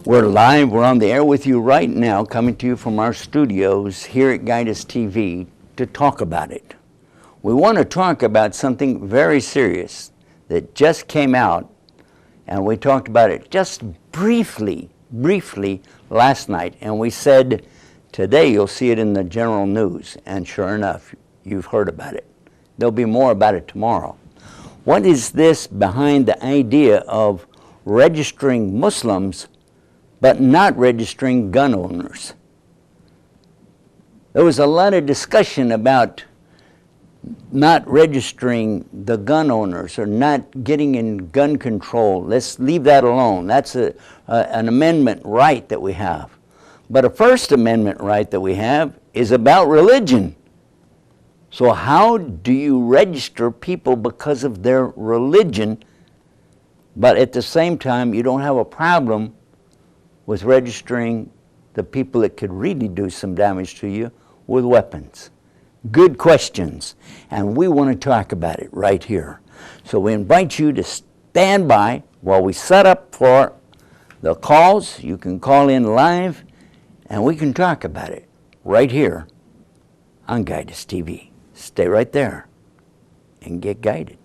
We're live, we're on the air with you right now, coming to you from our studios here at Guidus TV to talk about it. We want to talk about something very serious that just came out, and we talked about it just briefly last night, and we said today you'll see it in the general news, and sure enough, you've heard about it. There'll be more about it tomorrow. What is this behind the idea of registering Muslims but not registering gun owners? There was a lot of discussion about not registering the gun owners or not getting in gun control. Let's leave that alone. That's an amendment right that we have. But a First Amendment right that we have is about religion. So how do you register people because of their religion, but at the same time you don't have a problem with registering the people that could really do some damage to you with weapons? Good questions, and we want to talk about it right here. So we invite you to stand by while we set up for the calls. You can call in live, and we can talk about it right here on Guidus TV. Stay right there and get guided.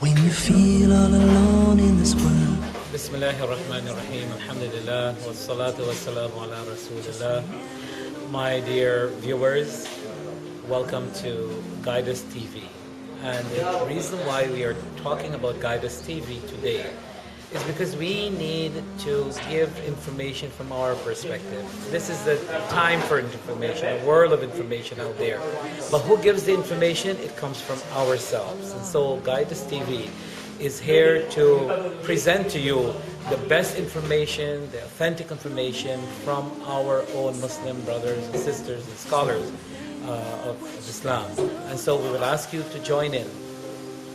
When you feel all alone in this world. Bismillahirrahmanirrahim. Alhamdulillah. Wassalatu wassalamu ala rasulillah. My dear viewers, welcome to Guidus TV. And the reason why we are talking about Guidus TV today is because we need to give information from our perspective. This is the time for information, a world of information out there. But who gives the information? It comes from ourselves. And so Guidus TV is here to present to you the best information, the authentic information from our own Muslim brothers and sisters and scholars of Islam. And so we will ask you to join in.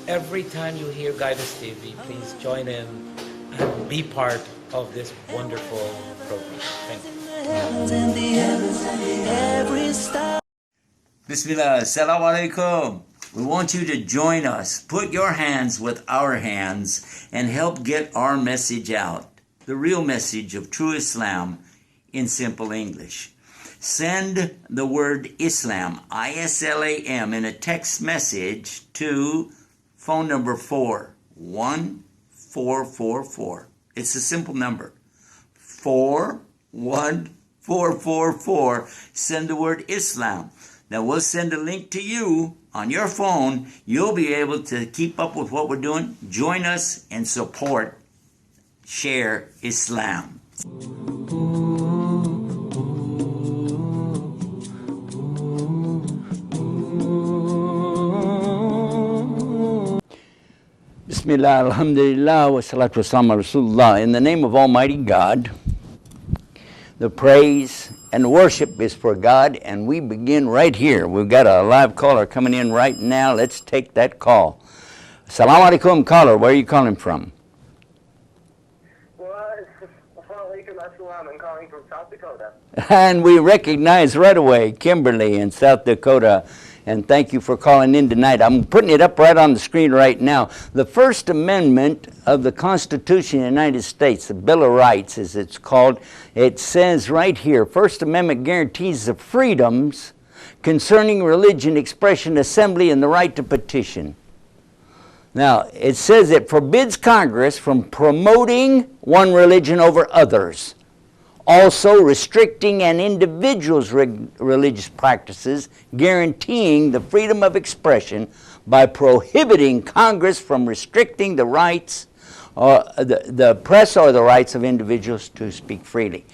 Every time you hear Guidus TV, please join in and be part of this wonderful program. Thank you. Bismillah, assalamu alaikum. We want you to join us. Put your hands with our hands and help get our message out. The real message of true Islam in simple English. Send the word Islam, I-S-L-A-M, in a text message to phone number 41444. It's a simple number. 41444. Send the word Islam. Now we'll send a link to you on your phone. You'll be able to keep up with what we're doing. Join us and support, share Islam. Bismillah, alhamdulillah, wa salatu wassalamu ala Rasulullah. In the name of Almighty God, the praise and worship is for God, and we begin right here. We've got a live caller coming in right now. Let's take that call. Assalamu alaikum, caller. Where are you calling from? I'm calling from South Dakota. And we recognize right away Kimberly in South Dakota. And thank you for calling in tonight. I'm putting it up right on the screen right now. The First Amendment of the Constitution of the United States, the Bill of Rights as it's called, it says right here, First Amendment guarantees the freedoms concerning religion, expression, assembly, and the right to petition. Now, it says it forbids Congress from promoting one religion over others, also restricting an individual's religious practices, guaranteeing the freedom of expression by prohibiting Congress from restricting the rights, the press or the rights of individuals to speak freely.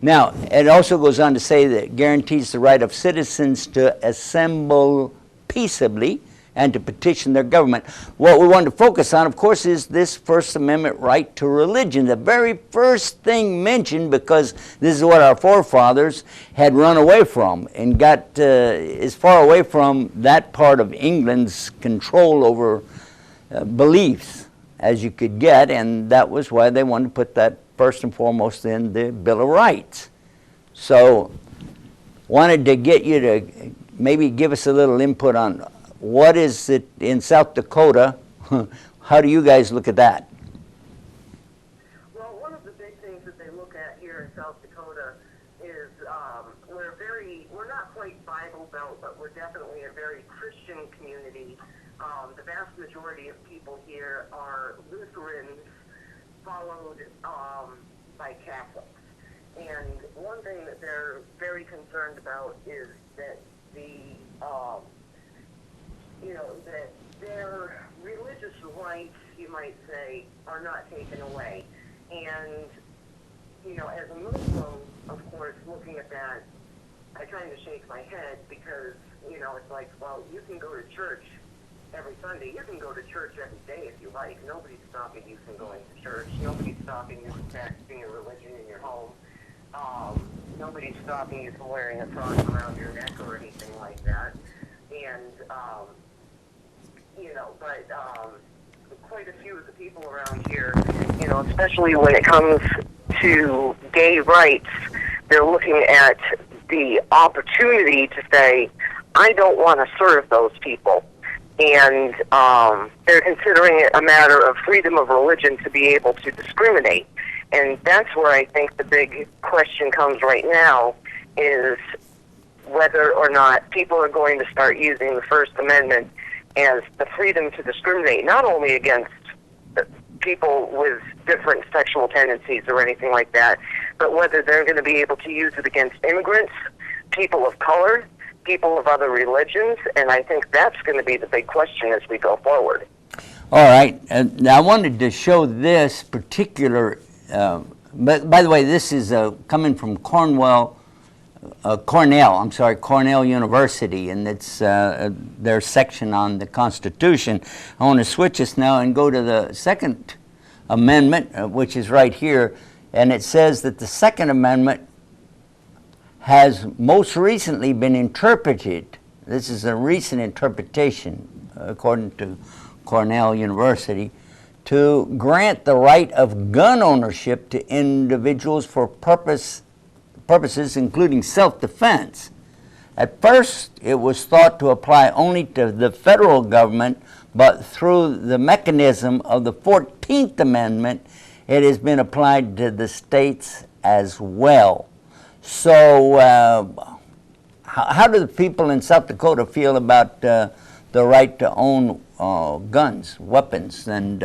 Now, it also goes on to say that it guarantees the right of citizens to assemble peaceably and to petition their government. What we want to focus on, of course, is this First Amendment right to religion, the very first thing mentioned, because this is what our forefathers had run away from and got as far away from that part of England's control over beliefs as you could get, and that was why they wanted to put that first and foremost in the Bill of Rights. So, wanted to get you to maybe give us a little input on what is it in South Dakota. How do you guys look at that? Well, one of the big things that they look at here in South Dakota is we're not quite Bible Belt, but we're definitely a very Christian community. The vast majority of people here are Lutherans, followed by Catholics. And one thing that they're very concerned about is that that their religious rights, you might say, are not taken away. And, as a Muslim, of course, looking at that, I kind of shake my head because, it's like, well, you can go to church every Sunday. You can go to church every day if you like. Nobody's stopping you from going to church. Nobody's stopping you from practicing your religion in your home. Nobody's stopping you from wearing a cross around your neck or anything like that. And, but quite a few of the people around here, especially when it comes to gay rights, they're looking at the opportunity to say, I don't want to serve those people. And they're considering it a matter of freedom of religion to be able to discriminate. And that's where I think the big question comes right now is whether or not people are going to start using the First Amendment as the freedom to discriminate, not only against people with different sexual tendencies or anything like that, but whether they're going to be able to use it against immigrants, people of color, people of other religions, and I think that's going to be the big question as we go forward. All right. Now I wanted to show this particular, but by the way, this is coming from Cornell University, and it's their section on the Constitution. I want to switch us now and go to the Second Amendment, which is right here, and it says that the Second Amendment has most recently been interpreted. This is a recent interpretation, according to Cornell University, to grant the right of gun ownership to individuals for purposes including self-defense. At first, it was thought to apply only to the federal government, but through the mechanism of the 14th Amendment, it has been applied to the states as well. So, how do the people in South Dakota feel about the right to own guns, weapons, and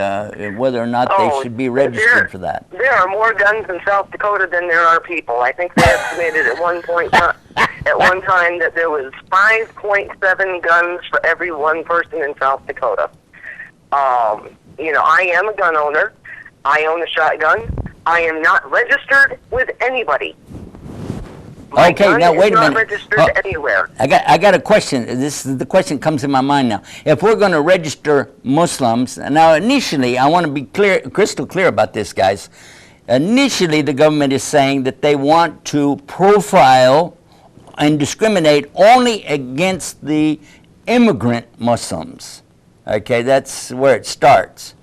whether or not they should be registered for that? There are more guns in South Dakota than there are people. I think they estimated at one time that there was 5.7 guns for every one person in South Dakota. I am a gun owner. I own a shotgun. I am not registered with anybody. My okay, now wait a minute. Not registered anywhere. I got a question. The question comes in my mind now. If we're going to register Muslims, now initially, I want to be crystal clear about this, guys. Initially, the government is saying that they want to profile and discriminate only against the immigrant Muslims. Okay, that's where it starts.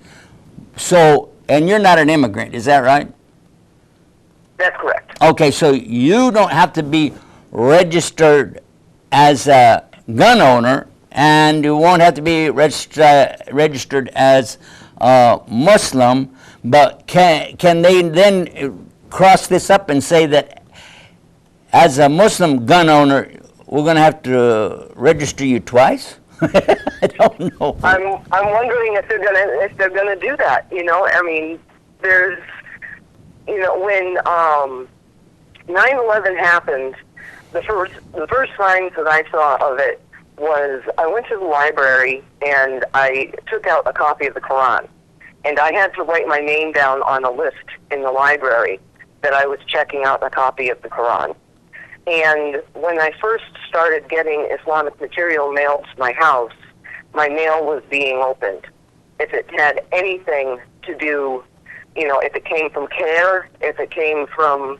So, and you're not an immigrant, is that right? That's correct. Okay, so you don't have to be registered as a gun owner, and you won't have to be registered as a Muslim, but can they then cross this up and say that as a Muslim gun owner, we're going to have to register you twice? I don't know. I'm wondering if they're gonna do that. I mean, there's when 9/11 happened, the first signs that I saw of it was I went to the library and I took out a copy of the Quran, and I had to write my name down on a list in the library that I was checking out a copy of the Quran. And when I first started getting Islamic material mailed to my house, my mail was being opened. If it had anything to do, if it came from CARE, if it came from,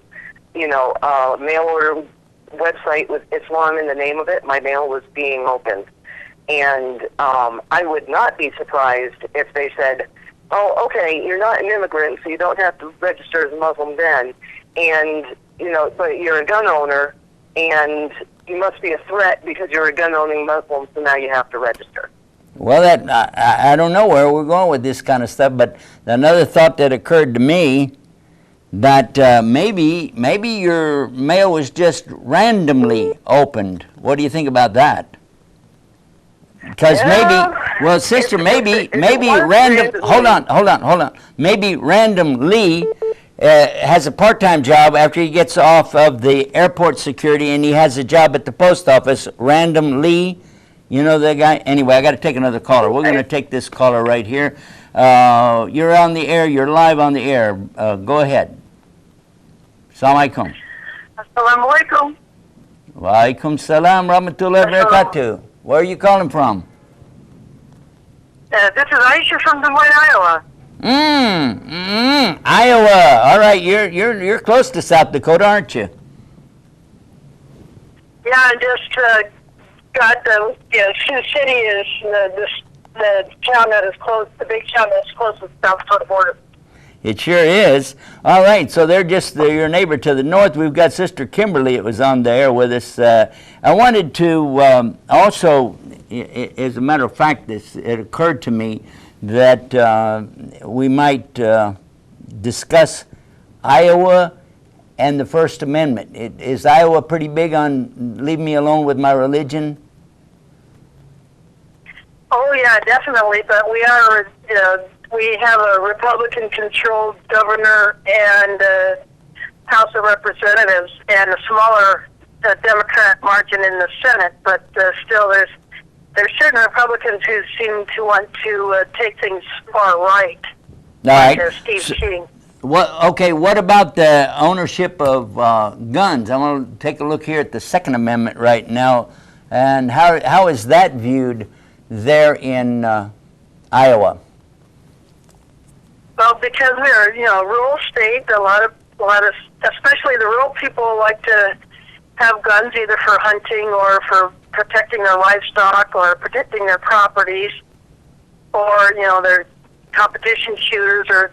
a mail order website with Islam in the name of it, my mail was being opened. And I would not be surprised if they said, oh, okay, you're not an immigrant, so you don't have to register as a Muslim then, and, you know, but you're a gun owner, and you must be a threat because you're a gun-owning Muslim, so now you have to register. Well, I don't know where we're going with this kind of stuff, but another thought that occurred to me, that maybe your mail was just randomly opened. What do you think about that? Because well, sister, maybe random. Hold on. Maybe Random Lee has a part-time job after he gets off of the airport security, and he has a job at the post office. Random Lee, you know the guy. Anyway, I got to take another caller. We're going to take this caller right here. You're on the air. You're live on the air. Go ahead. Assalamu alaikum. Assalamu alaikum. Wa alaikum salam rahmatullahi wa barakatuh. Where are you calling from? This is Aisha from Des Moines, Iowa. Iowa. All right, you're close to South Dakota, aren't you? Yeah, I just got the Sioux City is the town that is close, the big town that's close to the South Dakota border. It sure is. All right, so they're just your neighbor to the north. We've got Sister Kimberly. It was on the air with us. I wanted to also, as a matter of fact, it occurred to me that we might discuss Iowa and the First Amendment. Is Iowa pretty big on leave me alone with my religion? Oh yeah, definitely. But we are, we have a Republican-controlled governor and House of Representatives, and a smaller Democrat margin in the Senate. But still, there's certain Republicans who seem to want to take things far right. All right. Like Steve King. What about the ownership of guns? I want to take a look here at the Second Amendment right now, and how is that viewed there in Iowa? Well, because we're a rural state, a lot of especially the rural people like to have guns either for hunting or for protecting their livestock or protecting their properties, or they're competition shooters, or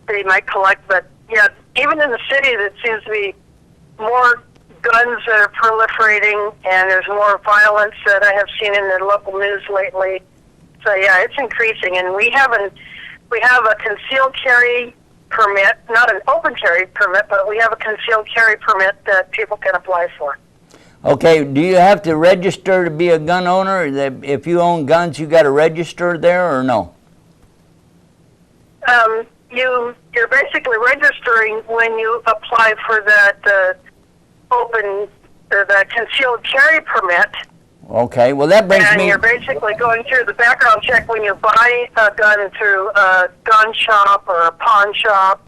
they might collect. But yeah, even in the city, there seems to be more guns that are proliferating, and there's more violence that I have seen in the local news lately. So yeah, it's increasing, and we have a concealed carry permit, not an open carry permit, but we have a concealed carry permit that people can apply for. Okay, do you have to register to be a gun owner? If you own guns, you got to register there, or no? You're basically registering when you apply for that the concealed carry permit. Okay, well that brings me... And you're basically going through the background check when you buy a gun through a gun shop or a pawn shop.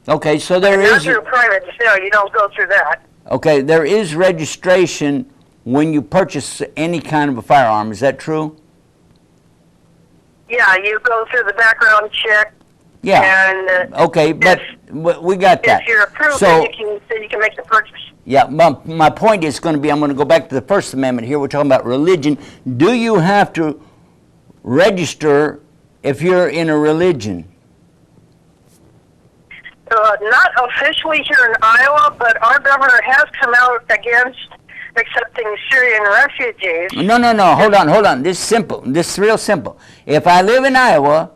Okay, so there is... Not through private sale, you don't go through that. Okay, there is registration when you purchase any kind of a firearm, is that true? Yeah, you go through the background check. Yeah. And, okay, but we got that. If you're approved, so, then you can make the purchase. Yeah, my point is going to be, I'm going to go back to the First Amendment here. We're talking about religion. Do you have to register if you're in a religion? Not officially here in Iowa, but our governor has come out against accepting Syrian refugees. No. Hold on. This is simple. This is real simple. If I live in Iowa,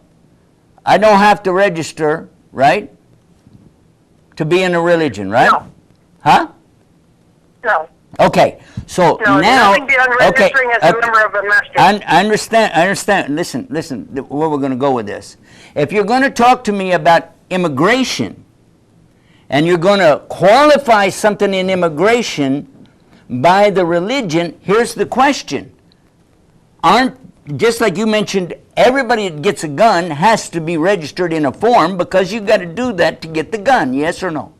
I don't have to register, right? To be in a religion, right? No. Huh? No. Okay. So no, now, nothing beyond registering as a member of a masjid. I understand. Listen. Where we're going to go with this. If you're going to talk to me about immigration, and you're going to qualify something in immigration by the religion, here's the question. Just like you mentioned, everybody that gets a gun has to be registered in a form because you've got to do that to get the gun, yes or no?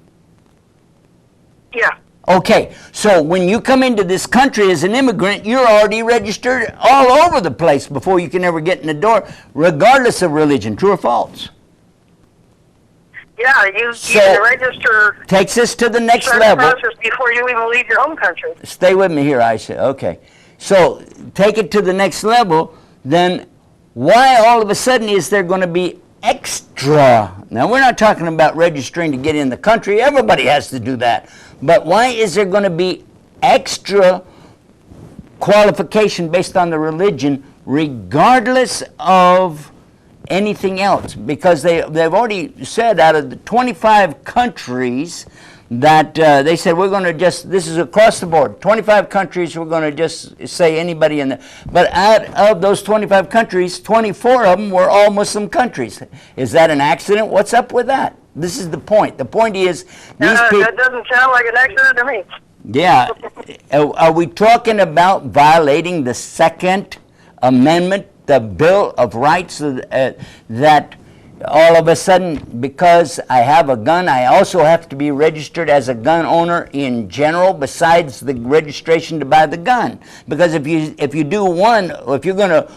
Yeah. Okay, so when you come into this country as an immigrant, you're already registered all over the place before you can ever get in the door, regardless of religion. True or false? Yeah, you can register. Takes us to the next level. Process before you even leave your home country. Stay with me here, Aisha. Okay. So take it to the next level, then why all of a sudden is there going to be extra? Now, we're not talking about registering to get in the country. Everybody has to do that. But why is there going to be extra qualification based on the religion regardless of anything else? Because they've already said out of the 25 countries that they said we're going to just, this is across the board, 25 countries, we're going to just say anybody in there. But out of those 25 countries, 24 of them were all Muslim countries. Is that an accident? What's up with that? This is the point. The point is, these people... That doesn't sound like an accident to me. Yeah. Are we talking about violating the Second Amendment, the Bill of Rights, that all of a sudden, because I have a gun, I also have to be registered as a gun owner in general, besides the registration to buy the gun? Because if you do one, or if you're going to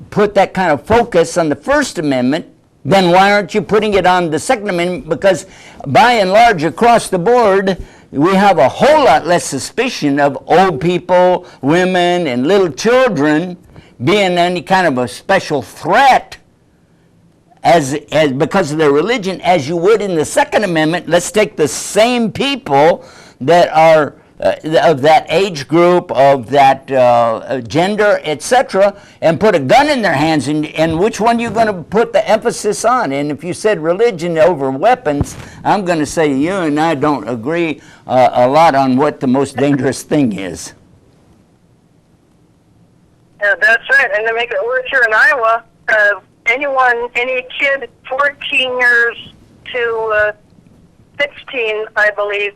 put that kind of focus on the First Amendment, then why aren't you putting it on the Second Amendment? Because by and large, across the board, we have a whole lot less suspicion of old people, women, and little children being any kind of a special threat as because of their religion as you would in the Second Amendment. Let's take the same people that are of that age group, of that gender, etc., and put a gun in their hands, and which one are you going to put the emphasis on? And if you said religion over weapons, I'm going to say you and I don't agree a lot on what the most dangerous thing is. That's right. And to make it worse here in Iowa, any kid 14 years to 16, I believe,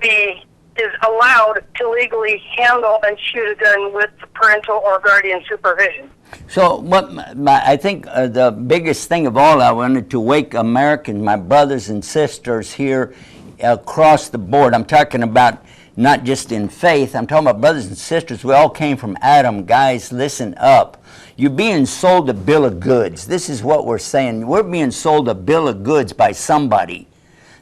is allowed to legally handle and shoot a gun with parental or guardian supervision. So I think the biggest thing of all, I wanted to wake Americans, my brothers and sisters here across the board. I'm talking about not just in faith. I'm talking about brothers and sisters. We all came from Adam. Guys, listen up. You're being sold a bill of goods. This is what we're saying. We're being sold a bill of goods by somebody,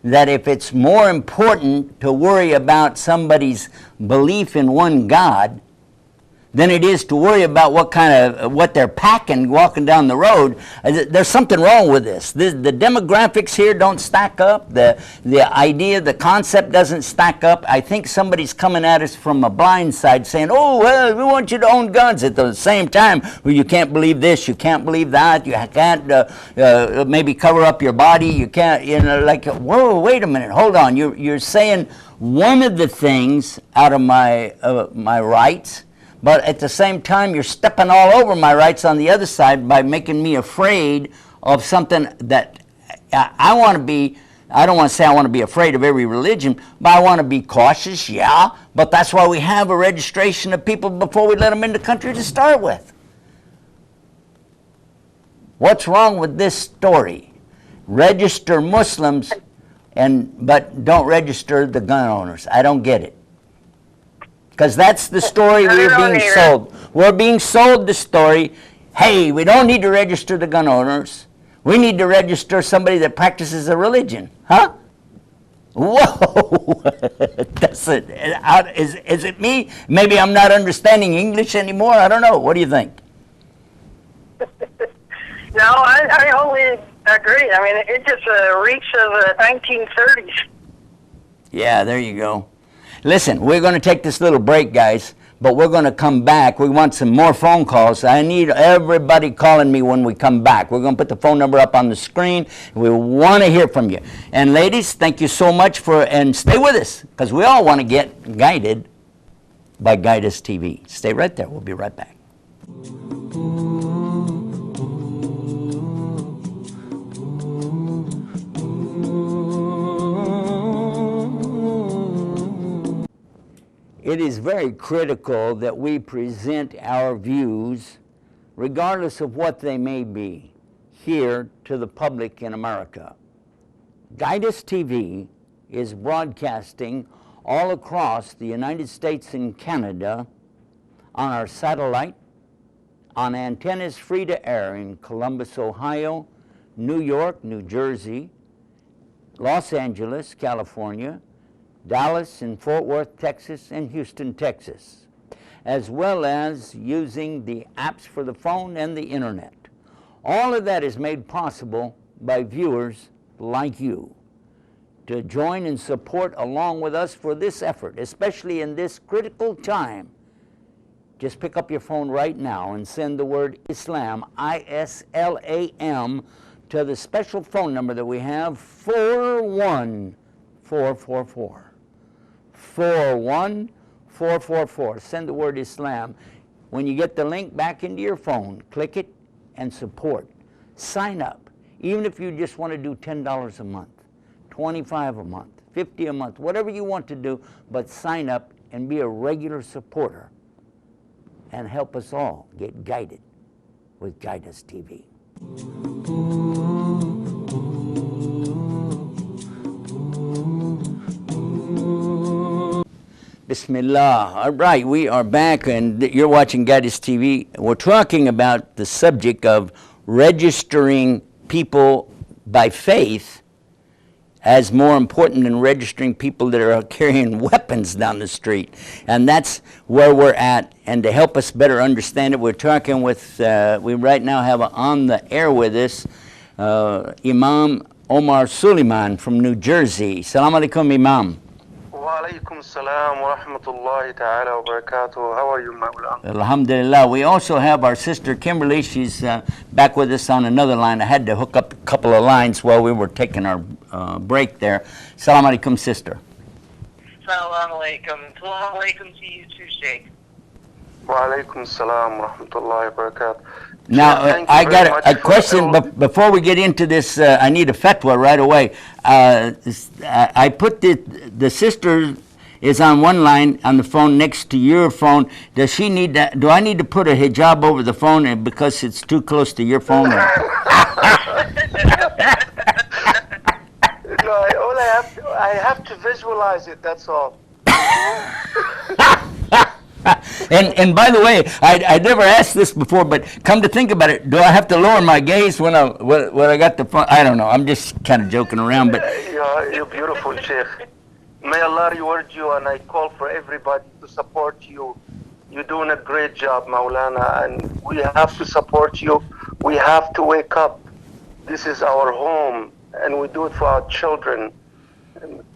that if it's more important to worry about somebody's belief in one God than it is to worry about what they're packing walking down the road, there's something wrong with this. The demographics here don't stack up. The idea, the concept doesn't stack up. I think somebody's coming at us from a blind side saying, oh, well, we want you to own guns. At the same time, well, you can't believe this, you can't believe that, you can't maybe cover up your body, you can't, like, whoa, wait a minute, hold on. You're saying one of the things out of my rights, but at the same time, you're stepping all over my rights on the other side by making me afraid of something that I want to be. I don't want to say I want to be afraid of every religion, but I want to be cautious, yeah. But that's why we have a registration of people before we let them in the country to start with. What's wrong with this story? Register Muslims, but don't register the gun owners. I don't get it. Because that's the story we're being sold. We're being sold the story, hey, we don't need to register the gun owners. We need to register somebody that practices a religion. Huh? Whoa! Is it me? Maybe I'm not understanding English anymore. I don't know. What do you think? No, I wholly agree. I mean, it just reeks of the 1930s. Yeah, there you go. Listen, we're going to take this little break, guys, but we're going to come back. We want some more phone calls. I need everybody calling me when we come back. We're going to put the phone number up on the screen. We want to hear from you. And ladies, thank you so much and stay with us, because we all want to get guided by Guidus TV. Stay right there. We'll be right back. It is very critical that we present our views, regardless of what they may be, here to the public in America. Guidus TV is broadcasting all across the United States and Canada on our satellite, on antennas free to air in Columbus, Ohio, New York, New Jersey, Los Angeles, California, Dallas and Fort Worth, Texas, and Houston, Texas, as well as using the apps for the phone and the internet. All of that is made possible by viewers like you to join and support along with us for this effort, especially in this critical time. Just pick up your phone right now and send the word Islam, I-S-L-A-M, to the special phone number that we have, 41444. 41444. Send the word Islam. When you get the link back into your phone, click it and support. Sign up. Even if you just want to do $10 a month, $25 a month, $50 a month, whatever you want to do, but sign up and be a regular supporter and help us all get guided with Guidance TV. Bismillah. All right, we are back, and you're watching Guidance TV. We're talking about the subject of registering people by faith as more important than registering people that are carrying weapons down the street. And that's where we're at. And to help us better understand it, we're talking with, we right now have on the air with us Imam Omar Suleiman from New Jersey. Salam alaikum, Imam. Wa alaikum salam wa rahmatullahi ta'ala wa barakatuh. How are you, Mawlana? Alhamdulillah. We also have our sister Kimberly. She's back with us on another line. I had to hook up a couple of lines while we were taking our break there. Salam alaikum, sister. Salam alaikum. Salam alaikum to you too, Sheikh. Wa alaikum salam wa rahmatullahi wa barakatuh. Now, I got a question, but before we get into this, I need a fatwa right away. I put the sister is on one line on the phone next to your phone. Does she need that? Do I need to put a hijab over the phone because it's too close to your phone? No, I have to visualize it, that's all. And by the way, I never asked this before, but come to think about it, do I have to lower my gaze when I got the phone? I don't know. I'm just kind of joking around, but You're beautiful, Sheikh. May Allah reward you, and I call for everybody to support you. You're doing a great job, Maulana, and we have to support you. We have to wake up. This is our home, and we do it for our children.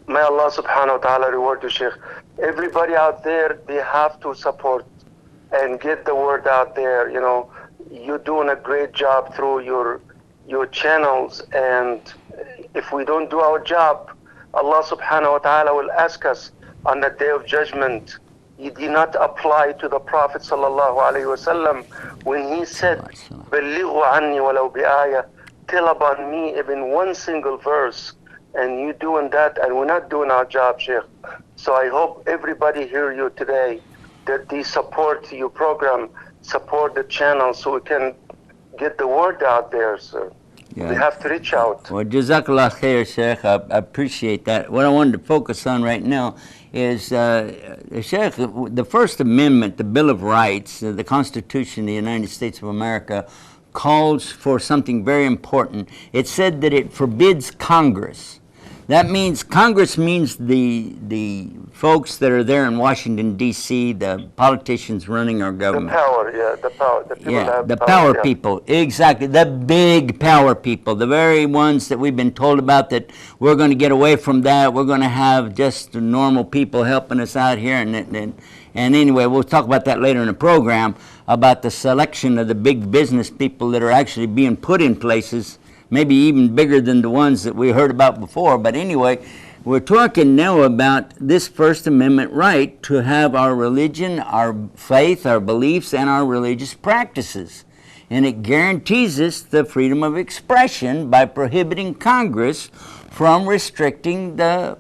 May Allah subhanahu wa ta'ala reward you, Sheikh. Everybody out there, they have to support and get the word out there. You know, you're doing a great job through your channels, and if we don't do our job, Allah subhanahu wa ta'ala will ask us on the day of judgment. You did not apply to the Prophet sallallahu alaihi wasallam when he said, "Ballighu anni walau bi'aya," tell about me even one single verse. And you doing that, and we're not doing our job, Sheikh. So I hope everybody hear you today, that they support your program, support the channel, so we can get the word out there, sir. yeah. We have to reach out. Well, Jazakallah khair, Sheikh. I appreciate that. What I wanted to focus on right now is, Sheikh, the First Amendment, the Bill of Rights, the Constitution of the United States of America, calls for something very important. It said that it forbids Congress. That means, Congress means the folks that are there in Washington, D.C., the politicians running our government. The power, yeah, the power. The people that have the power yeah. people, exactly. The big power people, the very ones that we've been told about, that we're going to get away from that. We're going to have just normal people helping us out here. And anyway, we'll talk about that later in the program, about the selection of the big business people that are actually being put in places, maybe even bigger than the ones that we heard about before. But anyway, we're talking now about this First Amendment right to have our religion, our faith, our beliefs, and our religious practices. And it guarantees us the freedom of expression by prohibiting Congress from restricting the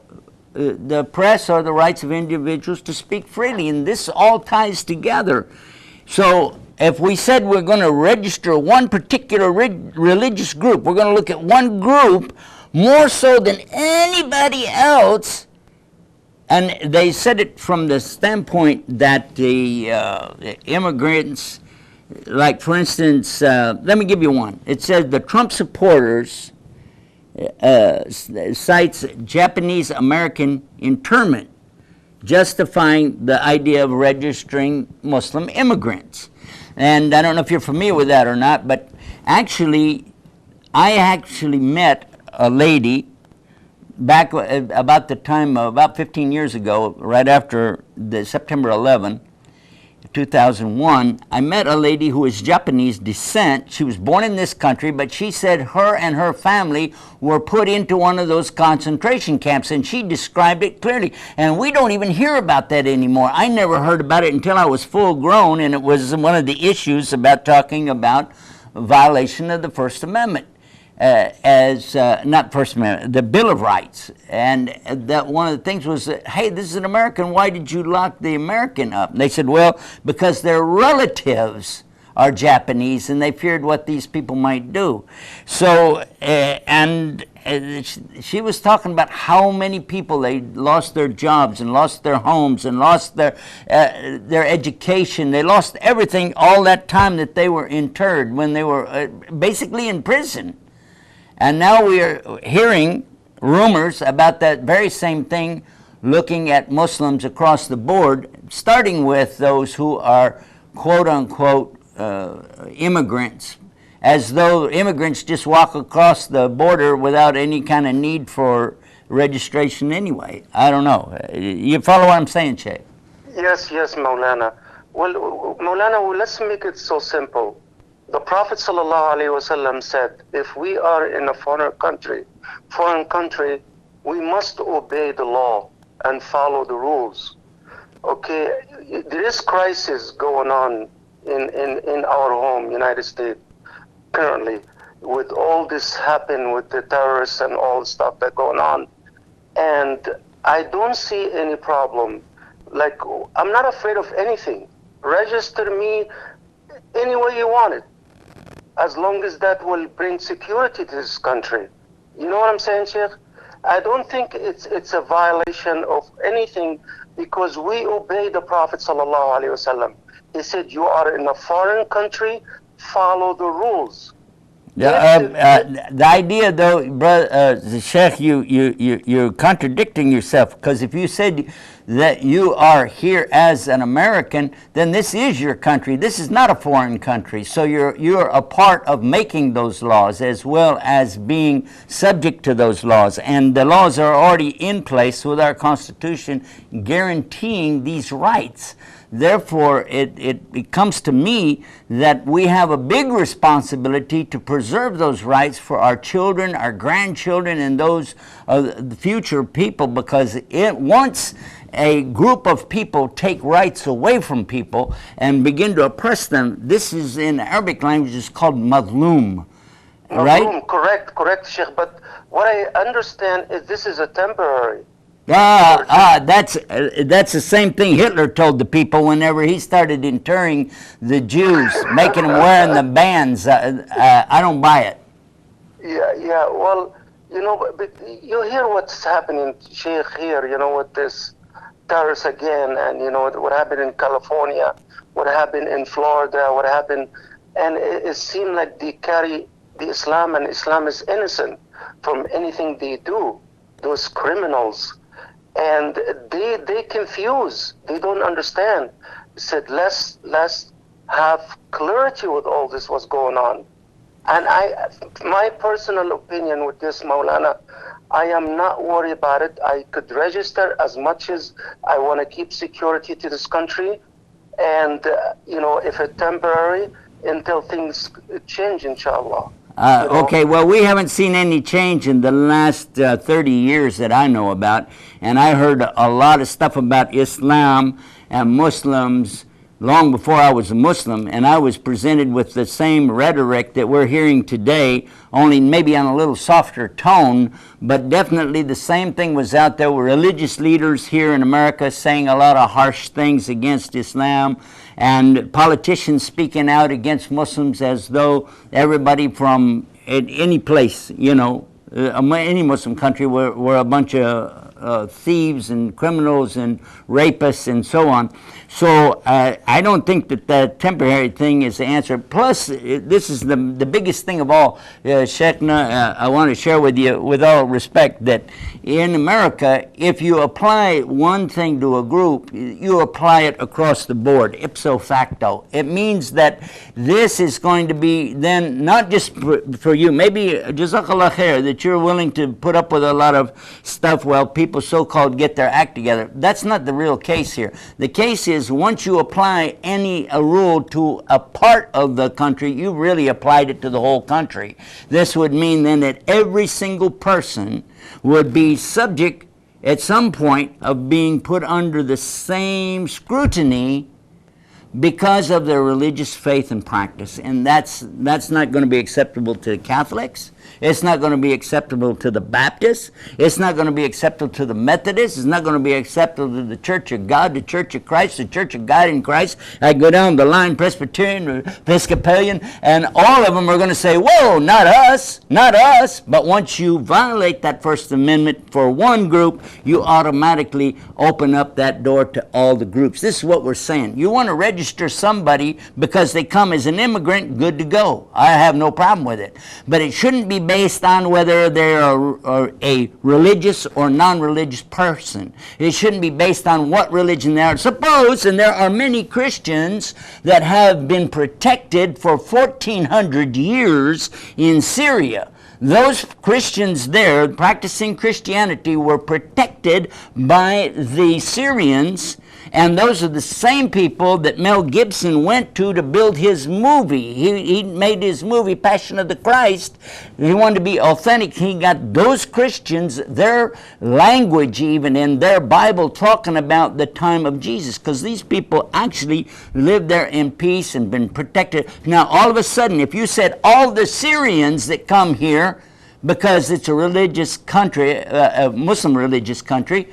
press or the rights of individuals to speak freely. And this all ties together. So if we said we're going to register one particular religious group, we're going to look at one group more so than anybody else, and they said it from the standpoint that the immigrants, like for instance, let me give you one. It says the Trump supporters cites Japanese American internment, justifying the idea of registering Muslim immigrants. And I don't know if you're familiar with that or not, but Actually, I actually met a lady back about the time, about 15 years ago, right after the September 11, 2001, I met a lady who was Japanese descent. She was born in this country, but she said her and her family were put into one of those concentration camps, and she described it clearly. And we don't even hear about that anymore. I never heard about it until I was full grown, and it was one of the issues about talking about violation of the First Amendment. Not First Amendment, the Bill of Rights. And that one of the things was, that, hey, this is an American, why did you lock the American up? And they said, well, because their relatives are Japanese and they feared what these people might do. So, she was talking about how many people they lost their jobs and lost their homes and lost their education. They lost everything all that time that they were interred when they were basically in prison. And now we are hearing rumors about that very same thing, looking at Muslims across the board, starting with those who are quote-unquote immigrants, as though immigrants just walk across the border without any kind of need for registration anyway. I don't know. You follow what I'm saying, Sheikh? Yes, Maulana. Well, Maulana, let's make it so simple. The Prophet ﷺ said, if we are in a foreign country, we must obey the law and follow the rules. Okay, there is crisis going on in our home, United States, currently, with all this happening with the terrorists and all the stuff that's going on. And I don't see any problem. Like, I'm not afraid of anything. Register me any way you want it, as long as that will bring security to this country. You know what I'm saying, Sheikh? I don't think it's a violation of anything, because we obey the Prophet ﷺ. He said, you are in a foreign country, follow the rules. The idea, though, brother, Sheikh, you're contradicting yourself, because if you said that you are here as an American, then this is your country. This is not a foreign country. So you're a part of making those laws as well as being subject to those laws. And the laws are already in place with our Constitution guaranteeing these rights. Therefore, it comes to me that we have a big responsibility to preserve those rights for our children, our grandchildren, and those the future people, because once a group of people take rights away from people and begin to oppress them, this is in Arabic language is called madloom. Right? Correct, Sheikh. But what I understand is this is a temporary. That's the same thing Hitler told the people whenever he started interring the Jews, making them wearing the bands. I don't buy it. Yeah. Well, but you hear what's happening, Sheikh, here, with this terrorists again, and what happened in California, what happened in Florida, what happened, and it seemed like they carry the Islam, and Islam is innocent from anything they do, those criminals. And they confuse. They don't understand. Said let's have clarity with all this what's going on. And my personal opinion with this, Maulana, I am not worried about it. I could register as much as I want to keep security to this country, and if it's temporary until things change, inshallah. Okay, well, we haven't seen any change in the last 30 years that I know about, and I heard a lot of stuff about Islam and Muslims long before I was a Muslim, and I was presented with the same rhetoric that we're hearing today, only maybe on a little softer tone, but definitely the same thing was out there with religious leaders here in America saying a lot of harsh things against Islam, and politicians speaking out against Muslims as though everybody from any place, any Muslim country were a bunch of thieves and criminals and rapists and so on. So I don't think that the temporary thing is the answer. Plus, this is the biggest thing of all, Sheikhna, I want to share with you, with all respect, that in America, if you apply one thing to a group, you apply it across the board, ipso facto. It means that this is going to be then not just for you, maybe jazakallah khair, that you're willing to put up with a lot of stuff while people so-called get their act together. That's not the real case here. The case is once you apply a rule to a part of the country, you really applied it to the whole country. This would mean then that every single person would be subject at some point of being put under the same scrutiny because of their religious faith and practice. And that's not going to be acceptable to the Catholics. It's not going to be acceptable to the Baptists. It's not going to be acceptable to the Methodists. It's not going to be acceptable to the Church of God, the Church of Christ, the Church of God in Christ. I go down the line, Presbyterian, Episcopalian, and all of them are going to say, whoa, not us, not us. But once you violate that First Amendment for one group, you automatically open up that door to all the groups. This is what we're saying. You want to register somebody because they come as an immigrant, good to go. I have no problem with it. But it shouldn't be based on whether they're a religious or non-religious person. It shouldn't be based on what religion they are. Suppose, and there are many Christians that have been protected for 1,400 years in Syria. Those Christians there practicing Christianity were protected by the Syrians, and those are the same people that Mel Gibson went to build his movie. He made his movie Passion of the Christ. He wanted to be authentic. He got those Christians, their language even in their Bible, talking about the time of Jesus, because these people actually lived there in peace and been protected. Now all of a sudden, if you said all the Syrians that come here, because it's a religious country, a Muslim religious country,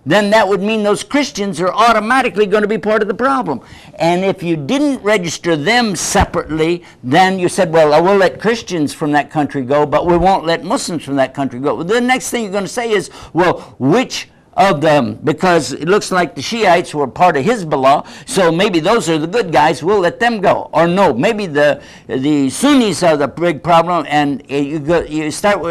then that would mean those Christians are automatically going to be part of the problem. And if you didn't register them separately, then you said, well, I will let Christians from that country go, but we won't let Muslims from that country go. Well, the next thing you're going to say is, well, which of them, because it looks like the Shiites were part of Hezbollah, so maybe those are the good guys, we'll let them go. Or no, maybe the Sunnis are the big problem, and you start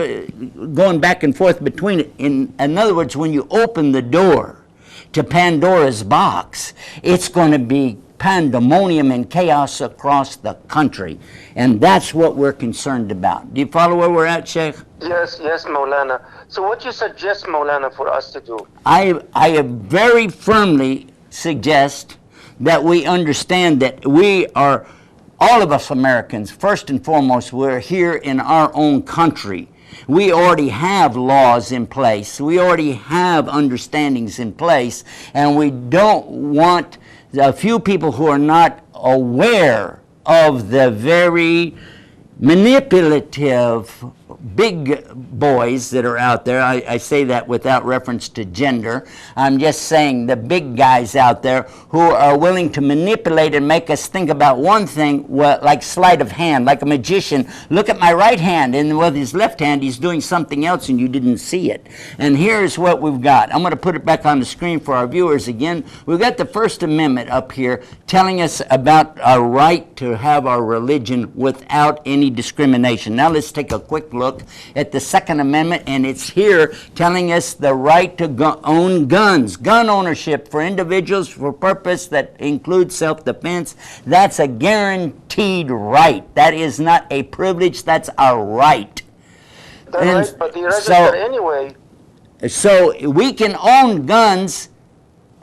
going back and forth between it. In other words, when you open the door to Pandora's box, it's going to be pandemonium and chaos across the country. And that's what we're concerned about. Do you follow where we're at, Sheikh? Yes, Maulana. So what you suggest, Maulana, for us to do? I very firmly suggest that we understand that we are, all of us Americans, first and foremost, we're here in our own country. We already have laws in place. We already have understandings in place. And we don't want a few people who are not aware of the very manipulative big boys that are out there. I say that without reference to gender. I'm just saying the big guys out there who are willing to manipulate and make us think about one thing, like sleight of hand, like a magician. Look at my right hand, and with his left hand he's doing something else and you didn't see it. And here's what we've got. I'm going to put it back on the screen for our viewers again. We've got the First Amendment up here telling us about our right to have our religion without any discrimination. Now let's take a quick look at the Second Amendment, and it's here telling us the right to own guns, gun ownership for individuals for purpose that includes self-defense. That's a guaranteed right. That is not a privilege, that's our right. Right, but they register anyway. So we can own guns,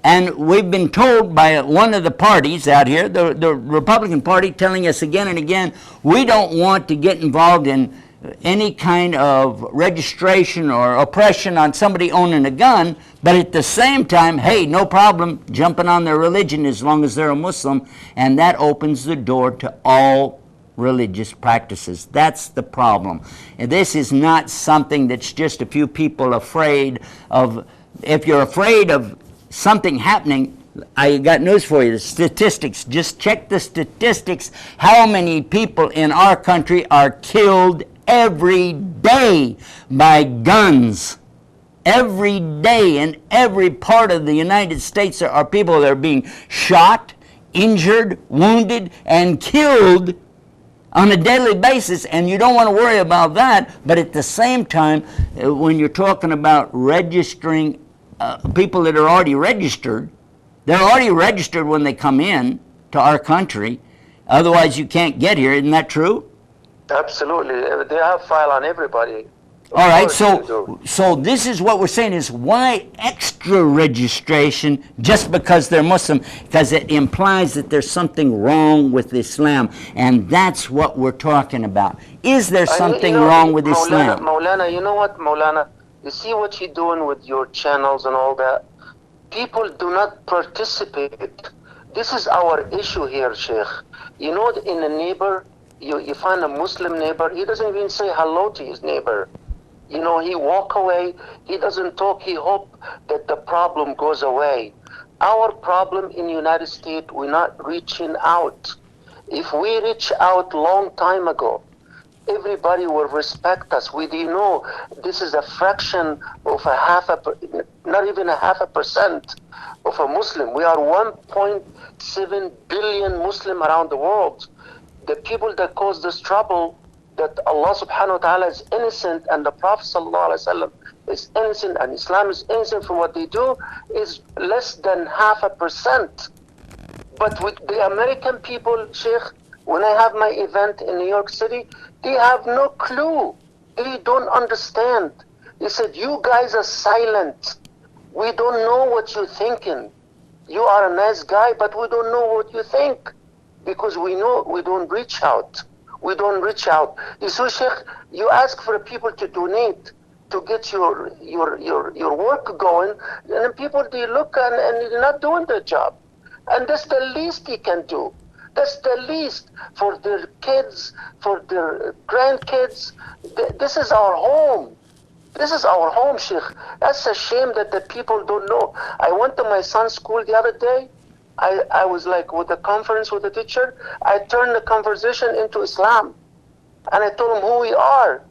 and we've been told by one of the parties out here, the Republican Party, telling us again and again, we don't want to get involved in any kind of registration or oppression on somebody owning a gun, but at the same time, hey, no problem jumping on their religion as long as they're a Muslim, and that opens the door to all religious practices. That's the problem. And this is not something that's just a few people afraid of. If you're afraid of something happening, I got news for you. The statistics, just check the statistics. How many people in our country are killed every day by guns? Every day in every part of the United States there are people that are being shot, injured, wounded, and killed on a daily basis, and you don't want to worry about that. But at the same time, when you're talking about registering people that are already registered, they're already registered when they come in to our country. Otherwise, you can't get here. Isn't that true? Absolutely. They have file on everybody. All right, so this is what we're saying is why extra registration just because they're Muslim? Because it implies that there's something wrong with Islam, and that's what we're talking about. Is there something wrong with Islam? Maulana, you know what, Maulana? You see what you're doing with your channels and all that? People do not participate. This is our issue here, Sheikh. You know, in a neighbor, you find a Muslim neighbor, he doesn't even say hello to his neighbor. You know, he walk away, he doesn't talk, he hope that the problem goes away. Our problem in the United States, we're not reaching out. If we reach out long time ago, everybody will respect us. We do know this is a fraction of not even a 0.5% of a Muslim. We are 1.7 billion Muslim around the world. The people that cause this trouble, that Allah subhanahu wa ta'ala is innocent and the Prophet sallallahu alaihi wasallam is innocent and Islam is innocent for what they do, is less than 0.5%. But with the American people, Sheikh, when I have my event in New York City, they have no clue. They don't understand. They said, you guys are silent. We don't know what you're thinking. You are a nice guy, but we don't know what you think. Because we know we don't reach out. We don't reach out. You see, Sheikh, you ask for people to donate to get your work going, and then people, they look and they're not doing their job. And that's the least he can do. That's the least for their kids, for their grandkids. This is our home. This is our home, Sheikh. That's a shame that the people don't know. I went to my son's school the other day. I was like with a conference with the teacher. I turned the conversation into Islam. And I told him who we are.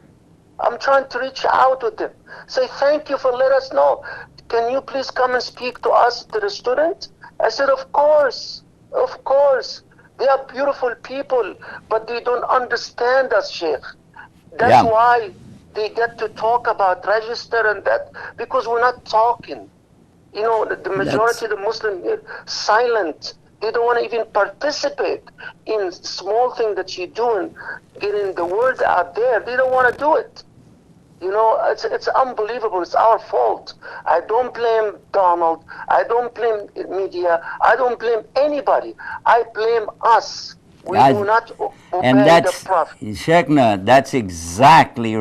I'm trying to reach out with them. Say, thank you for letting us know. Can you please come and speak to us, to the student? I said, of course. Of course. They are beautiful people, but they don't understand us, Sheikh. That's why they get to talk about register and that, because we're not talking. You know, the majority of the Muslims are silent. They don't want to even participate in small thing that you're doing, getting the word out there. They don't want to do it. You know, it's unbelievable. It's our fault. I don't blame Donald. I don't blame media. I don't blame anybody. I blame us. We do not obey the Prophet. Sheikhna, that's exactly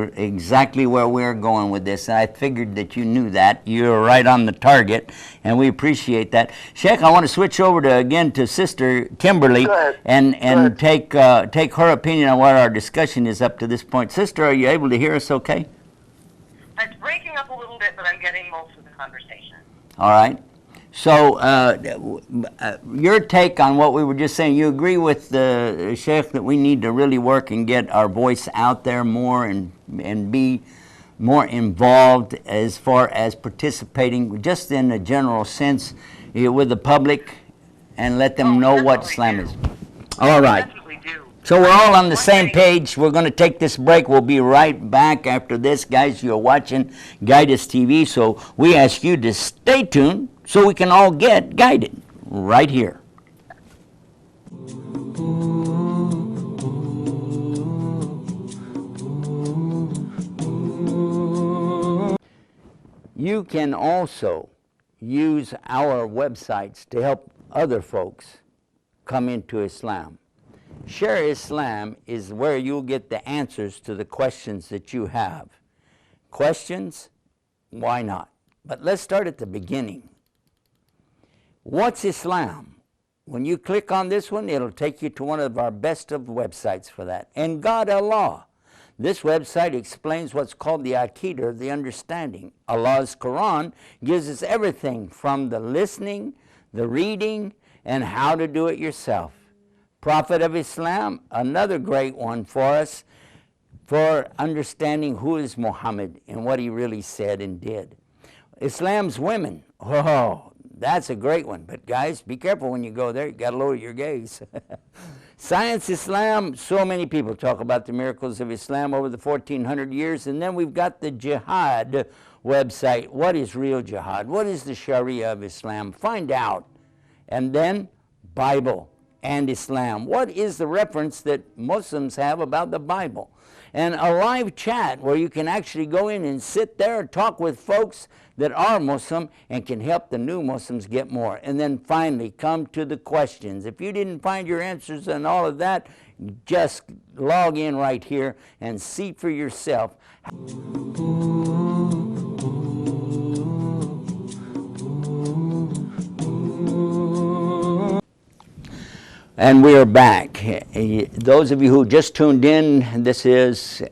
where we're going with this. And I figured that you knew that. You're right on the target, and we appreciate that. Sheikh, I want to switch over again to Sister Kimberly and take her opinion on what our discussion is up to this point. Sister, are you able to hear us okay? It's breaking up a little bit, but I'm getting most of the conversation. All right. So, your take on what we were just saying, you agree with the Sheikh that we need to really work and get our voice out there more and be more involved as far as participating just in a general sense with the public and let them know what Islam is. All right. So we're all on the same page. We're going to take this break. We'll be right back after this. Guys, you're watching Guidus TV, so we ask you to stay tuned so we can all get guided right here. You can also use our websites to help other folks come into Islam. Share Islam is where you'll get the answers to the questions that you have. Questions? Why not? But let's start at the beginning. What's Islam? When you click on this one, it'll take you to one of our best of websites for that. And God Allah. This website explains what's called the Aqidah, the understanding. Allah's Quran gives us everything from the listening, the reading, and how to do it yourself. Prophet of Islam, another great one for us for understanding who is Muhammad and what he really said and did. Islam's women. Oh, that's a great one. But guys, be careful when you go there. You got to lower your gaze. Science Islam. So many people talk about the miracles of Islam over the 1400 years. And then we've got the jihad website. What is real jihad? What is the Sharia of Islam? Find out. And then Bible and Islam. What is the reference that Muslims have about the Bible? And a live chat where you can actually go in and sit there and talk with folks that are Muslim and can help the new Muslims get more. And then finally come to the questions. If you didn't find your answers and all of that, just log in right here and see for yourself. And we are back. Those of you who just tuned in, this is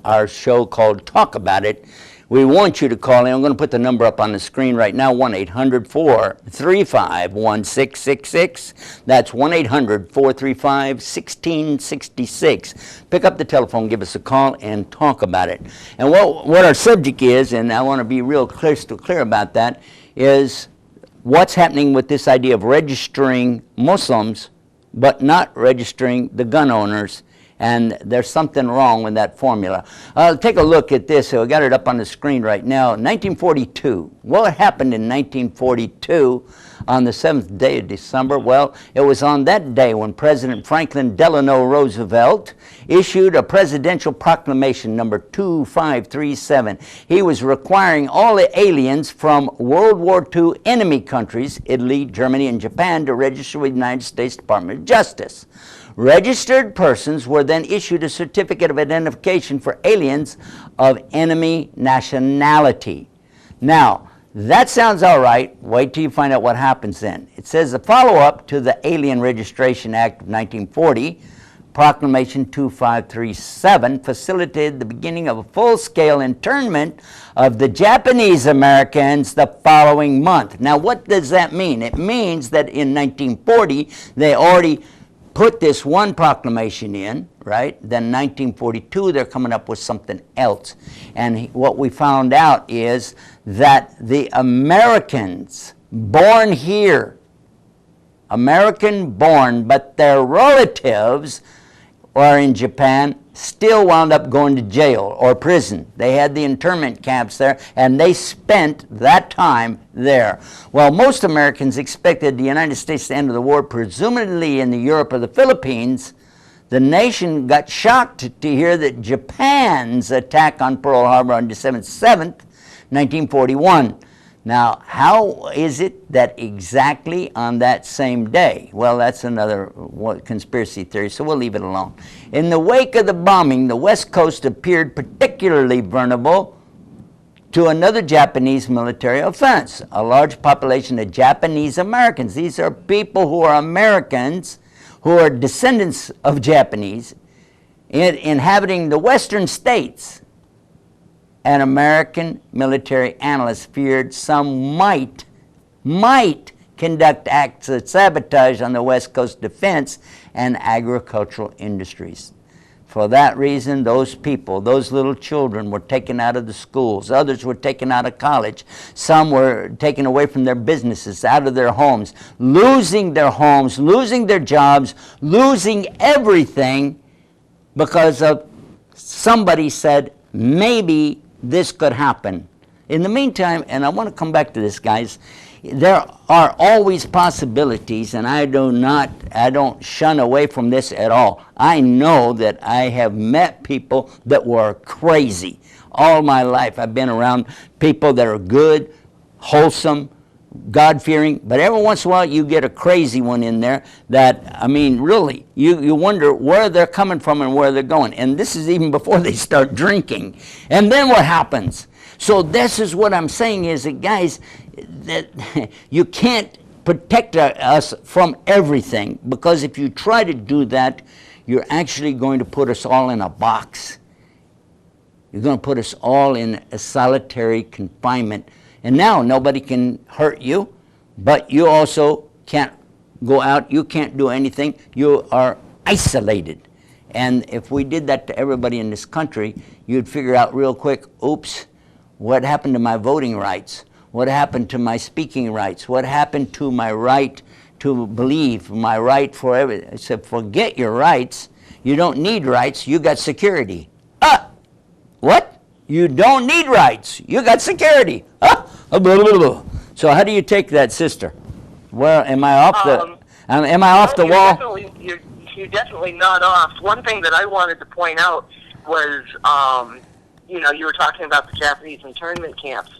our show called Talk About It. We want you to call in. I'm going to put the number up on the screen right now, 1-800-435-1666. That's 1-800-435-1666. Pick up the telephone, give us a call, and talk about it. And what our subject is, and I want to be real crystal clear about that, is what's happening with this idea of registering Muslims but not registering the gun owners, and there's something wrong with that formula. Take a look at this. So I got it up on the screen right now. 1942. What happened in 1942 on the 7th day of December? Well, it was on that day when President Franklin Delano Roosevelt issued a presidential proclamation number 2537. He was requiring all the aliens from World War II enemy countries, Italy, Germany, and Japan, to register with the United States Department of Justice. Registered persons were then issued a certificate of identification for aliens of enemy nationality. Now, that sounds all right. Wait till you find out what happens then. It says the follow-up to the Alien Registration Act of 1940, Proclamation 2537, facilitated the beginning of a full-scale internment of the Japanese Americans the following month. Now, what does that mean? It means that in 1940, they already put this one proclamation in, right? Then 1942, they're coming up with something else. And what we found out is that the Americans born here, American born, but their relatives are in Japan, still wound up going to jail or prison. They had the internment camps there, and they spent that time there. Well, most Americans expected the United States to enter the war, presumably in the Europe or the Philippines. The nation got shocked to hear that Japan's attack on Pearl Harbor on December 7th, 1941. Now, how is it that exactly on that same day? Well, that's another conspiracy theory, so we'll leave it alone. In the wake of the bombing, the West Coast appeared particularly vulnerable to another Japanese military offense. A large population of Japanese Americans. These are people who are Americans, who are descendants of Japanese, inhabiting the western states. And American military analysts feared some might conduct acts of sabotage on the West Coast defense and agricultural industries. For that reason, those people, those little children, were taken out of the schools. Others were taken out of college. Some were taken away from their businesses, out of their homes, losing their jobs, losing everything because of somebody said, maybe this could happen. In the meantime, and I want to come back to this, guys, there are always possibilities, and I don't shun away from this at all. I know that I have met people that were crazy. All my life I've been around people that are good, wholesome, God-fearing, but every once in a while you get a crazy one in there that, I mean, really, you wonder where they're coming from and where they're going. And this is even before they start drinking. And then what happens? So this is what I'm saying is that, guys, that you can't protect us from everything, because if you try to do that, you're actually going to put us all in a box. You're going to put us all in a solitary confinement. And now nobody can hurt you, but you also can't go out. You can't do anything. You are isolated. And if we did that to everybody in this country, you'd figure out real quick, oops, what happened to my voting rights? What happened to my speaking rights? What happened to my right to believe, my right for everything? I said, forget your rights. You don't need rights. You got security. What? You don't need rights. You got security. Blah, blah, blah. So how do you take that, sister? Well, am I off the wall? You're definitely not off. One thing that I wanted to point out was, you were talking about the Japanese internment camps.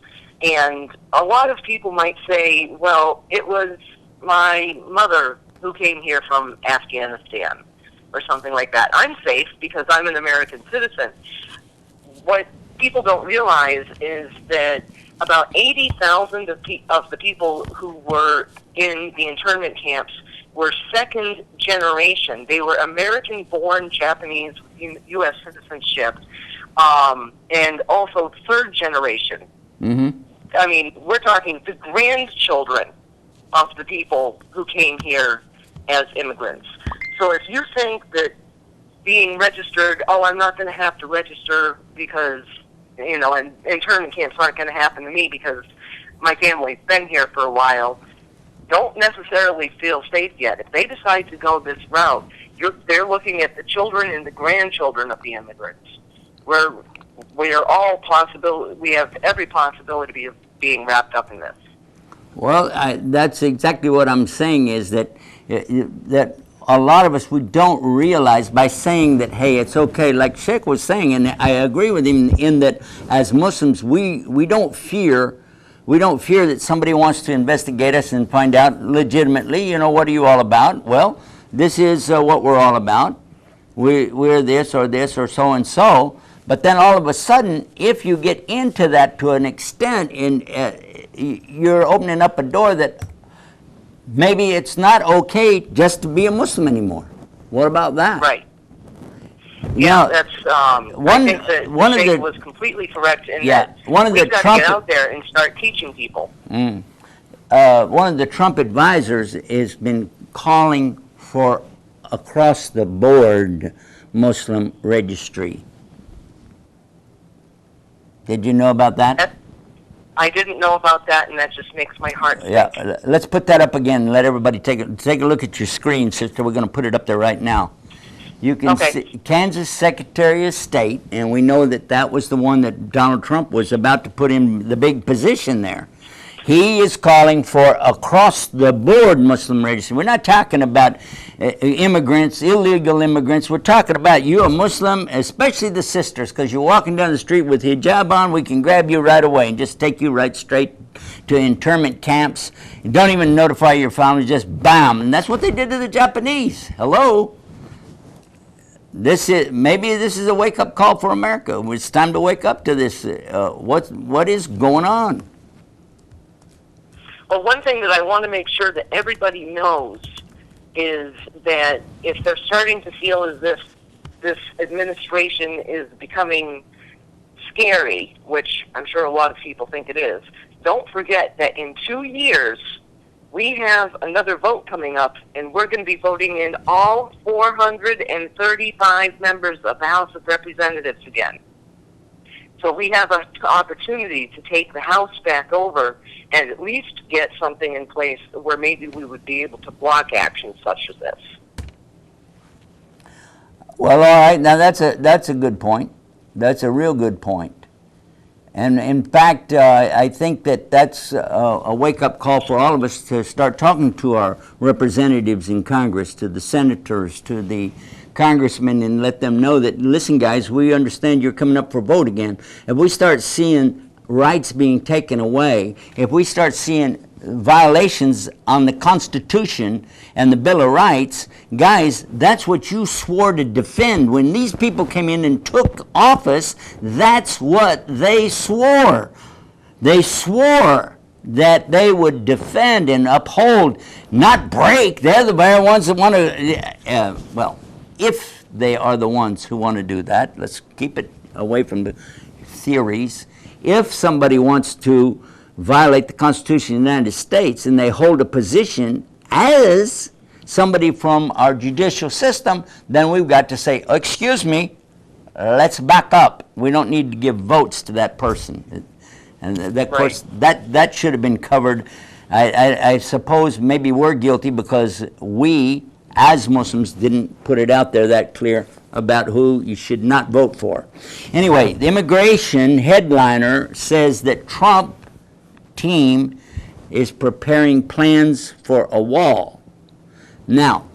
And a lot of people might say, well, it was my mother who came here from Afghanistan or something like that. I'm safe because I'm an American citizen. What people don't realize is that about 80,000 of the people who were in the internment camps were second generation. They were American-born Japanese U.S. citizenship, and also third generation. Mm-hmm. I mean, we're talking the grandchildren of the people who came here as immigrants. So if you think that being registered, I'm not going to have to register because, and internment camps aren't going to happen to me because my family's been here for a while, don't necessarily feel safe yet. If they decide to go this route, they're looking at the children and the grandchildren of the immigrants. We have every possibility of being wrapped up in this. Well, that's exactly what I'm saying, is that a lot of us, we don't realize by saying that, hey, it's okay, like Sheikh was saying, and I agree with him in that as Muslims, we don't fear that somebody wants to investigate us and find out legitimately, what are you all about? Well, this is what we're all about. We're this or so and so. But then all of a sudden, if you get into that to an extent, you're opening up a door that maybe it's not okay just to be a Muslim anymore. What about that? Right. Yeah, that's. I think that Sheikh was completely correct in that. We've got to get out there and start teaching people. One of the Trump advisors has been calling for across the board Muslim registry. Did you know about that? I didn't know about that, and that just makes my heart sick. Yeah, let's put that up again and let everybody take a look at your screen, sister. We're going to put it up there right now. You can see Kansas Secretary of State, and we know that was the one that Donald Trump was about to put in the big position there. He is calling for across-the-board Muslim registry. We're not talking about immigrants, illegal immigrants. We're talking about you, a Muslim, especially the sisters, because you're walking down the street with hijab on, we can grab you right away and just take you right straight to internment camps. You don't even notify your family, just bam. And that's what they did to the Japanese. Hello? Maybe this is a wake-up call for America. It's time to wake up to this. What is going on? Well, one thing that I want to make sure that everybody knows is that if they're starting to feel as if this administration is becoming scary, which I'm sure a lot of people think it is, don't forget that in 2 years, we have another vote coming up, and we're going to be voting in all 435 members of the House of Representatives again. So we have an opportunity to take the House back over and at least get something in place where maybe we would be able to block actions such as this. Well, all right. Now that's a good point. That's a real good point. And in fact, I think that's a wake-up call for all of us to start talking to our representatives in Congress, to the senators, to the congressmen, and let them know that, listen, guys, we understand you're coming up for vote again. If we start seeing rights being taken away, if we start seeing violations on the Constitution and the Bill of Rights, guys, that's what you swore to defend. When these people came in and took office, that's what they swore. They swore that they would defend and uphold, not break. They're the very ones that want to, if they are the ones who want to do that, let's keep it away from the theories. If somebody wants to violate the Constitution of the United States and they hold a position as somebody from our judicial system, then we've got to say, excuse me, let's back up. We don't need to give votes to that person. And of course, that should have been covered. I suppose maybe we're guilty because we, as Muslims, didn't put it out there that clear about who you should not vote for. Anyway, the immigration headliner says that Trump team is preparing plans for a wall. Now,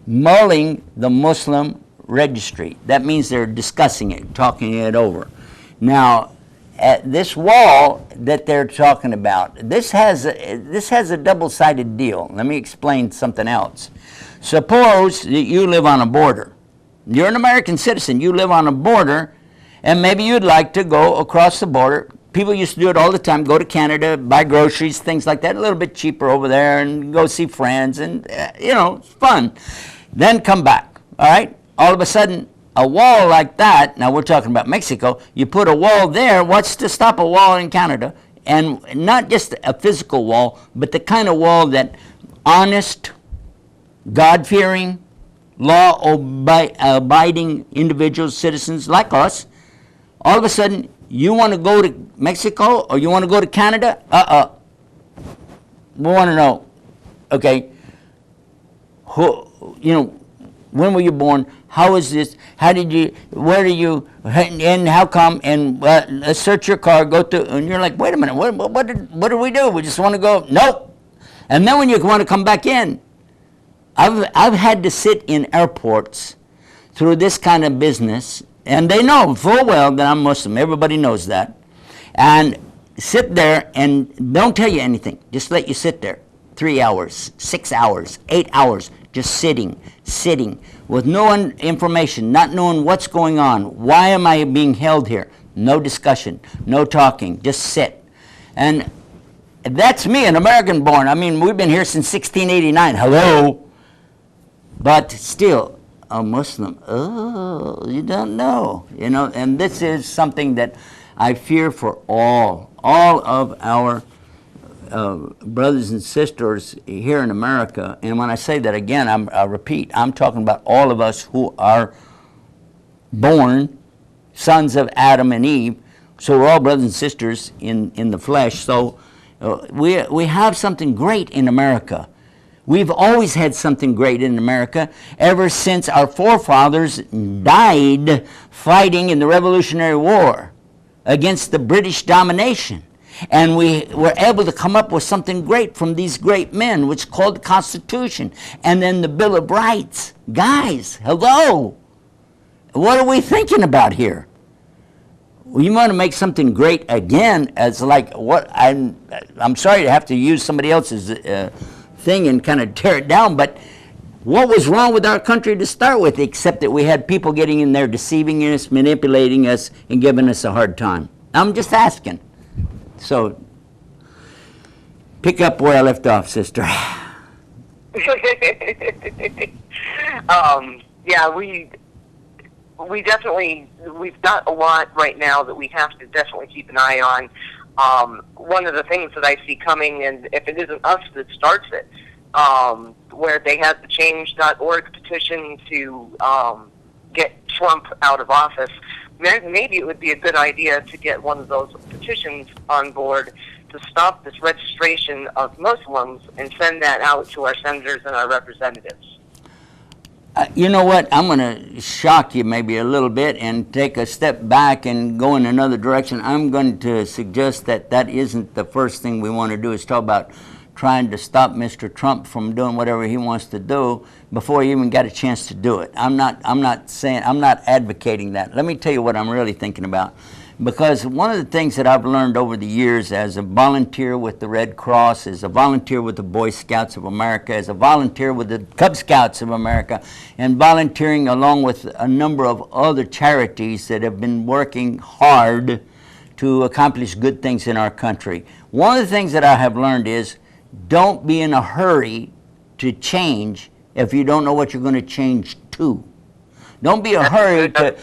mulling the Muslim registry. That means they're discussing it, talking it over. Now, at this wall that they're talking about, this has a double-sided deal. Let me explain something else. Suppose that you live on a border. You're an American citizen. You live on a border, and maybe you'd like to go across the border. People used to do it all the time, go to Canada, buy groceries, things like that, a little bit cheaper over there, and go see friends, and, it's fun. Then come back, all right? All of a sudden, a wall like that, now we're talking about Mexico, you put a wall there, what's to stop a wall in Canada? And not just a physical wall, but the kind of wall that honest, God-fearing, law-abiding individuals, citizens like us, all of a sudden, you want to go to Mexico or you want to go to Canada? We want to know, okay, who, when were you born? How is this? How did you, where are you, and how come? And let's search your car, go to, and you're like, wait a minute, what did we do? We just want to go, nope. And then when you want to come back in, I've had to sit in airports through this kind of business, and they know full well that I'm Muslim. Everybody knows that. And sit there and don't tell you anything. Just let you sit there. 3 hours, 6 hours, 8 hours, just sitting with no information, not knowing what's going on. Why am I being held here? No discussion, no talking, just sit. And that's me, an American born. I mean, we've been here since 1689. Hello. But still, a Muslim, oh, you don't know, and this is something that I fear for all of our brothers and sisters here in America. And when I say that again, I repeat, I'm talking about all of us who are born sons of Adam and Eve. So we're all brothers and sisters in the flesh. So we have something great in America. We've always had something great in America ever since our forefathers died fighting in the Revolutionary War against the British domination. And we were able to come up with something great from these great men, which is called the Constitution. And then the Bill of Rights. Guys, hello. What are we thinking about here? You want to make something great again as like what I'm sorry to have to use somebody else's thing and kind of tear it down, but what was wrong with our country to start with except that we had people getting in there deceiving us, manipulating us, and giving us a hard time? I'm just asking. So, pick up where I left off, sister. Yeah, we definitely, we've got a lot right now that we have to definitely keep an eye on. One of the things that I see coming, and if it isn't us that starts it, where they had the change.org petition to get Trump out of office, maybe it would be a good idea to get one of those petitions on board to stop this registration of Muslims and send that out to our senators and our representatives. You know what? I'm going to shock you maybe a little bit and take a step back and go in another direction. I'm going to suggest that that isn't the first thing we want to do, is talk about trying to stop Mr. Trump from doing whatever he wants to do before he even got a chance to do it. I'm not advocating that. Let me tell you what I'm really thinking about. Because one of the things that I've learned over the years as a volunteer with the Red Cross, as a volunteer with the Boy Scouts of America, as a volunteer with the Cub Scouts of America, and volunteering along with a number of other charities that have been working hard to accomplish good things in our country. One of the things that I have learned is don't be in a hurry to change if you don't know what you're going to change to. Don't be in a hurry to,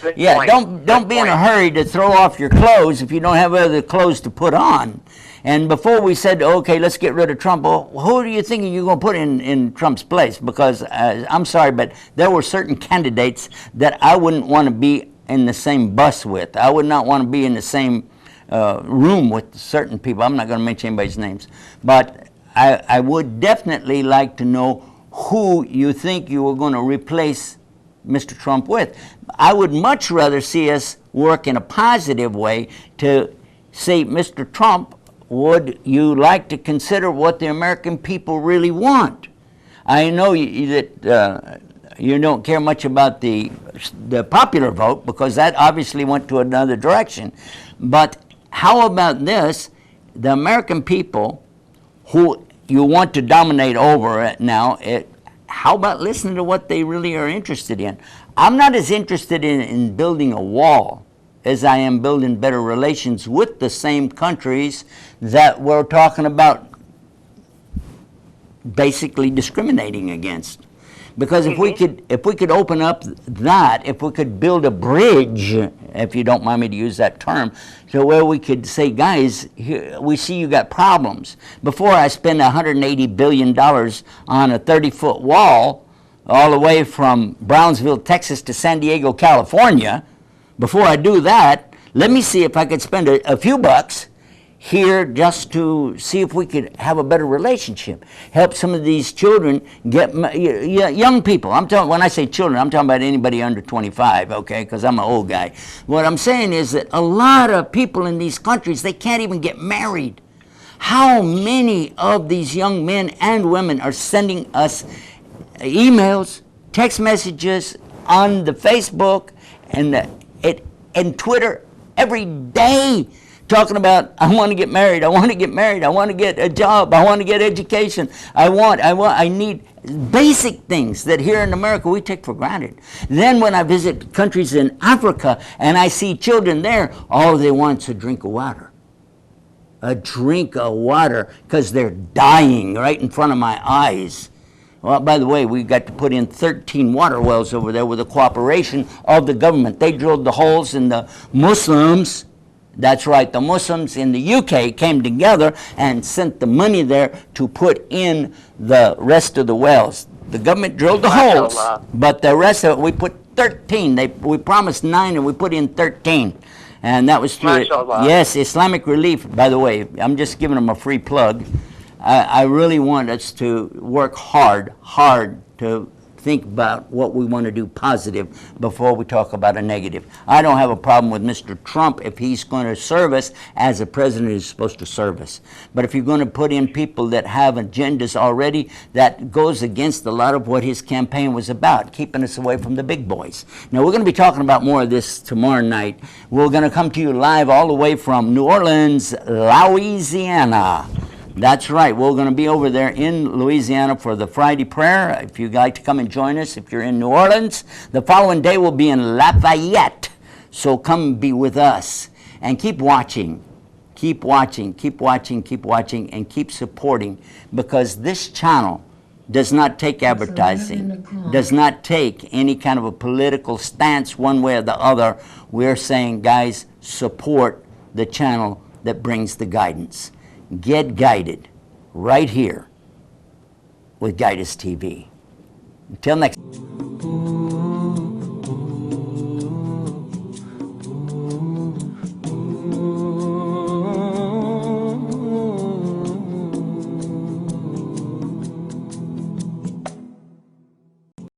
don't be in a hurry to throw off your clothes if you don't have other clothes to put on. And before we said, okay, let's get rid of Trump, well, who are you thinking you're going to put in Trump's place? Because I'm sorry, but there were certain candidates that I wouldn't want to be in the same bus with. I would not want to be in the same room with certain people. I'm not going to mention anybody's names, but I would definitely like to know who you think you are going to replace Mr. Trump with. I would much rather see us work in a positive way to say, Mr. Trump, would you like to consider what the American people really want? I know that you don't care much about the popular vote, because that obviously went to another direction. But how about this? The American people who you want to dominate over it now, how about listening to what they really are interested in? I'm not as interested in building a wall as I am building better relations with the same countries that we're talking about basically discriminating against. Because if we could open up that, if we could build a bridge, if you don't mind me to use that term, to where we could say, guys, here, we see you got problems. Before I spend $180 billion on a 30-foot wall all the way from Brownsville, Texas to San Diego, California, before I do that, let me see if I could spend a few bucks here just to see if we could have a better relationship, help some of these children get, young people. I'm talking, when I say children, I'm talking about anybody under 25, okay, because I'm an old guy. What I'm saying is that a lot of people in these countries, they can't even get married. How many of these young men and women are sending us emails, text messages on the Facebook and Twitter every day, talking about, I want to get married, I want to get married, I want to get a job, I want to get education, I need basic things that here in America we take for granted. Then when I visit countries in Africa and I see children there, all they want is a drink of water. A drink of water, because they're dying right in front of my eyes. Well, by the way, we got to put in 13 water wells over there with the cooperation of the government. They drilled the holes, and the Muslims, that's right, the Muslims in the UK came together and sent the money there to put in the rest of the wells. The government drilled the holes, but the rest of it, we put 13. We promised 9 and we put in 13. And that was through, yes, Islamic Relief, by the way. I'm just giving them a free plug. I really want us to work hard to think about what we want to do positive before we talk about a negative. I don't have a problem with Mr. Trump if he's going to serve us as a president is supposed to serve us. But if you're going to put in people that have agendas already, that goes against a lot of what his campaign was about, keeping us away from the big boys. Now, we're going to be talking about more of this tomorrow night. We're going to come to you live all the way from New Orleans, Louisiana. That's right. We're going to be over there in Louisiana for the Friday prayer. If you'd like to come and join us, if you're in New Orleans, the following day we'll be in Lafayette. So come be with us and keep watching. Keep watching, keep watching, keep watching, and keep supporting, because this channel does not take advertising, does not take any kind of a political stance one way or the other. We're saying, guys, support the channel that brings the guidance. Get guided right here with Guidus TV. Until next time.